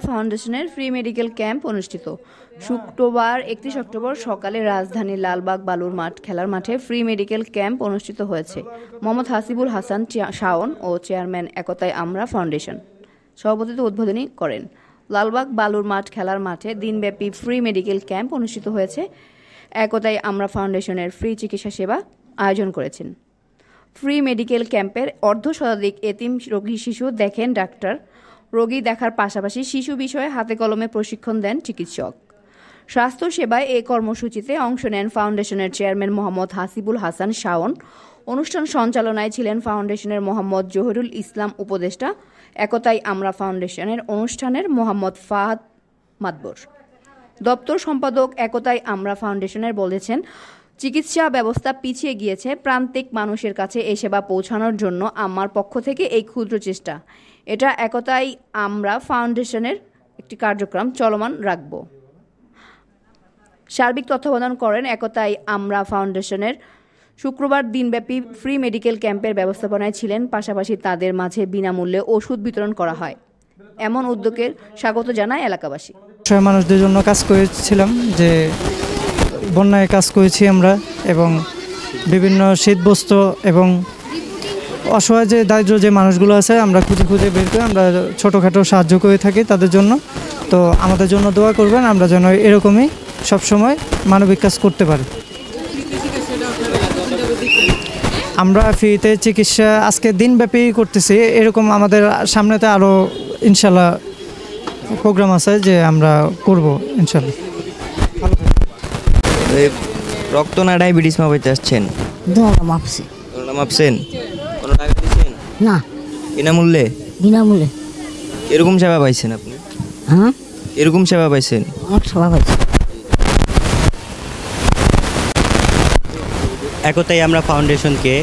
ফাউন্ডেশনের free medical camp অনুষ্ঠিত। শুক্রবার 31 অক্টোবর সকালে রাজধানীর লালবাগ বালুর মাঠ খেলার মাঠে ফ্রি মেডিকেল ক্যাম্প অনুষ্ঠিত হয়েছে। মোহাম্মদ হাসিবুল হাসান শাওন ও চেয়ারম্যান একতাই আমরা ফাউন্ডেশন সভাপতিত্বে উদ্বোধনী করেন। লালবাগ বালুর মাঠ খেলার মাঠে দিনব্যাপী ফ্রি মেডিকেল ক্যাম্প অনুষ্ঠিত হয়েছে। একতাই আমরা ফাউন্ডেশনের ফ্রি চিকিৎসা সেবা আয়োজন করেছেন। ফ্রি মেডিকেল ক্যাম্পের অর্ধশতাধিক এতিম রোগী শিশু দেখেন ডাক্তার। রোগী দেখার পাশাপাশি শিশু বিষয়ে হাতে কলমে প্রশিক্ষণ দেন চিকিৎসক। স্বাস্থ্য সেবায় এই কর্মসূচিতে অংশ নেন ফাউন্ডেশনের চেয়ারম্যান মোহাম্মদ হাসিবুল হাসান শাওন। অনুষ্ঠান সঞ্চালনায় ছিলেন ফাউন্ডেশনের মোহাম্মদ জহিরুল ইসলাম উপদেষ্টা, একতাই আমরা ফাউন্ডেশনের অনুষ্ঠানের মোহাম্মদ ফাহাদ মাদবর। দপ্তর সম্পাদক একতাই আমরা ফাউন্ডেশনের বলেছেন, চিকিৎসা ব্যবস্থা পিছিয়ে গিয়েছে। প্রান্তিক মানুষের কাছে এই সেবা পৌঁছানোর জন্য আমার পক্ষ থেকে এই ক্ষুদ্র চেষ্টা। এটা একতাই আমরা ফাউন্ডেশনের একটি কার্যক্রম চলমান রাখব। সার্বিক তত্ত্বাবধান করেন একতাই আমরা ফাউন্ডেশনের। শুক্রবার দিনব্যাপী ফ্রি মেডিকেল ক্যাম্পের ব্যবস্থাপনায় ছিলেন, পাশাপাশি তাদের মাঝে বিনামূল্যে ওষুধ বিতরণ করা হয়। এমন উদ্যোগের স্বাগত জানায় এলাকাবাসী। মানুষদের জন্য কাজ করেছিলাম, যে বন্যায় কাজ করেছি আমরা, এবং বিভিন্ন শীতবস্ত্র এবং অসহায় যে দারিদ্র যে মানুষগুলো আছে আমরা খুঁজে খুঁজে বের করে আমরা ছোটোখাটো সাহায্য করে থাকি তাদের জন্য। তো আমাদের জন্য দোয়া করবেন, আমরা যেন এরকমই সবসময় মানবিক কাজ করতে পারি। আমরা ফ্রিতে চিকিৎসা আজকে দিনব্যাপী করতেছি, এরকম আমাদের সামনেতে আরও ইনশাল্লাহ প্রোগ্রাম আছে যে আমরা করব ইনশাল্লাহ। রক্ত না ডায়াবেটিস মাপাইতে আসছেন? মাপছেন? কোনো টাকা দিচ্ছেন? না, বিনামূল্যে? বিনামূল্যে। এরকম সেবা পাইছেন আপনি? হ্যাঁ, এরকম সেবা পাইছেন? অনেক সেবা পাইছি। একতাই আমরা ফাউন্ডেশনকে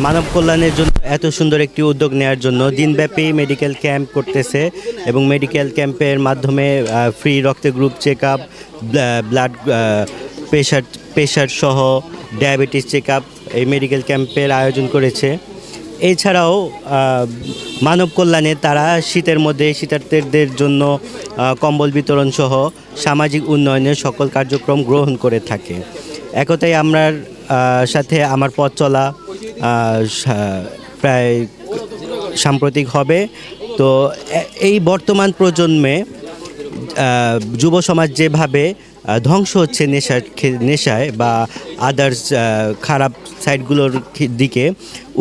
মানব কল্যাণের জন্য এত সুন্দর একটি উদ্যোগ নেওয়ার জন্য দিনব্যাপী মেডিকেল ক্যাম্প করতেছে, এবং মেডিকেল ক্যাম্পের মাধ্যমে ফ্রি রক্তের group checkup, blood pressure সহ ডায়াবেটিস চেক আপ এই মেডিকেল ক্যাম্পের আয়োজন করেছে। এছাড়াও মানব কল্যাণে তারা শীতের মধ্যে শীতার্থীদের জন্য কম্বল বিতরণ সহ সামাজিক উন্নয়নের সকল কার্যক্রম গ্রহণ করে থাকে। একতাই আমরার সাথে আমার পথ চলা প্রায় সাম্প্রতিক হবে। তো এই বর্তমান প্রজন্মে যুব সমাজ যেভাবে ধ্বংস হচ্ছে নেশায় বা আদার্স খারাপ সাইডগুলোর দিকে,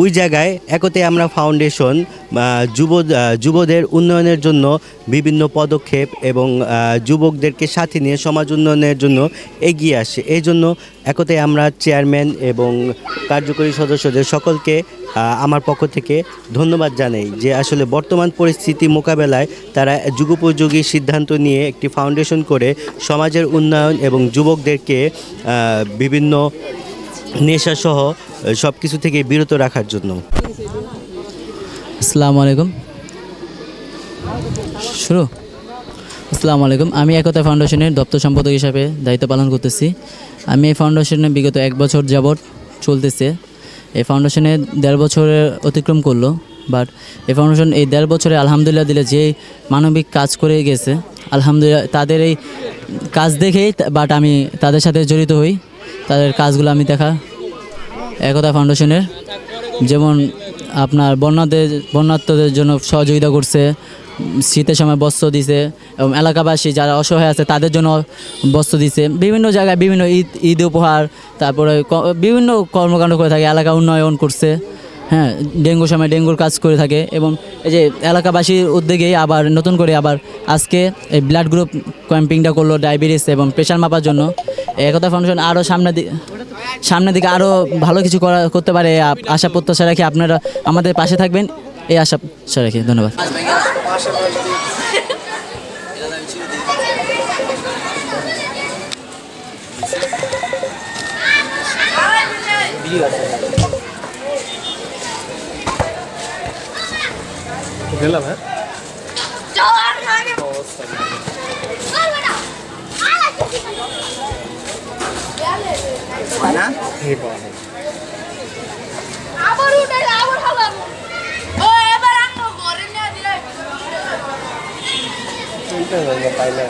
ওই জায়গায় একতাই আমরা ফাউন্ডেশন যুবদের উন্নয়নের জন্য বিভিন্ন পদক্ষেপ এবং যুবকদেরকে সাথে নিয়ে সমাজ উন্নয়নের জন্য এগিয়ে আসে। এই জন্য একতাই আমরা চেয়ারম্যান এবং কার্যকরী সদস্যদের সকলকে আমার পক্ষ থেকে ধন্যবাদ জানাই, যে আসলে বর্তমান পরিস্থিতি মোকাবেলায় তারা যুগোপযোগী সিদ্ধান্ত নিয়ে একটি ফাউন্ডেশন করে সমাজের উন্নয়ন এবং যুবকদেরকে বিভিন্ন নেশাসহ সব কিছু থেকে বিরত রাখার জন্য। আসসালামু আলাইকুম। আসসালামু আলাইকুম। আমি একতা ফাউন্ডেশনের দপ্তর সম্পাদক হিসাবে দায়িত্ব পালন করতেছি। আমি এই ফাউন্ডেশনে বিগত 1 বছর যাবৎ চলতেছে। এই ফাউন্ডেশনে 1.5 বছরের অতিক্রম করলো, বাট এই ফাউন্ডেশন এই 1.5 বছরে আলহামদুলিল্লাহ দিলে যে মানবিক কাজ করে গেছে, আলহামদুলিল্লাহ তাদের এই কাজ দেখেই বাট আমি তাদের সাথে জড়িত হই। তাদের কাজগুলো আমি দেখা একতা ফাউন্ডেশনের, যেমন আপনার বন্যার্থদের জন্য সহযোগিতা করছে, শীতের সময় বস্ত্র দিছে, এবং এলাকাবাসী যারা অসহায় আছে তাদের জন্য বস্ত্র দিছে। বিভিন্ন জায়গায় বিভিন্ন ঈদ উপহার, তারপরে বিভিন্ন কর্মকাণ্ড করে থাকে, এলাকা উন্নয়ন করছে। হ্যাঁ, ডেঙ্গুর সময় ডেঙ্গুর কাজ করে থাকে, এবং এই যে এলাকাবাসীর উদ্যোগেই আবার নতুন করে আবার আজকে এই ব্লাড গ্রুপ ক্যাম্পিংটা করলো ডায়াবেটিস এবং প্রেশার মাপার জন্য। একতা ফাউন্ডেশন আরও সামনের দিকে আরও ভালো কিছু করতে পারে আশা প্রত্যাশা রাখি। আপনারা আমাদের পাশে থাকবেন এই আশা রাখি। ধন্যবাদ। Ito nga paila.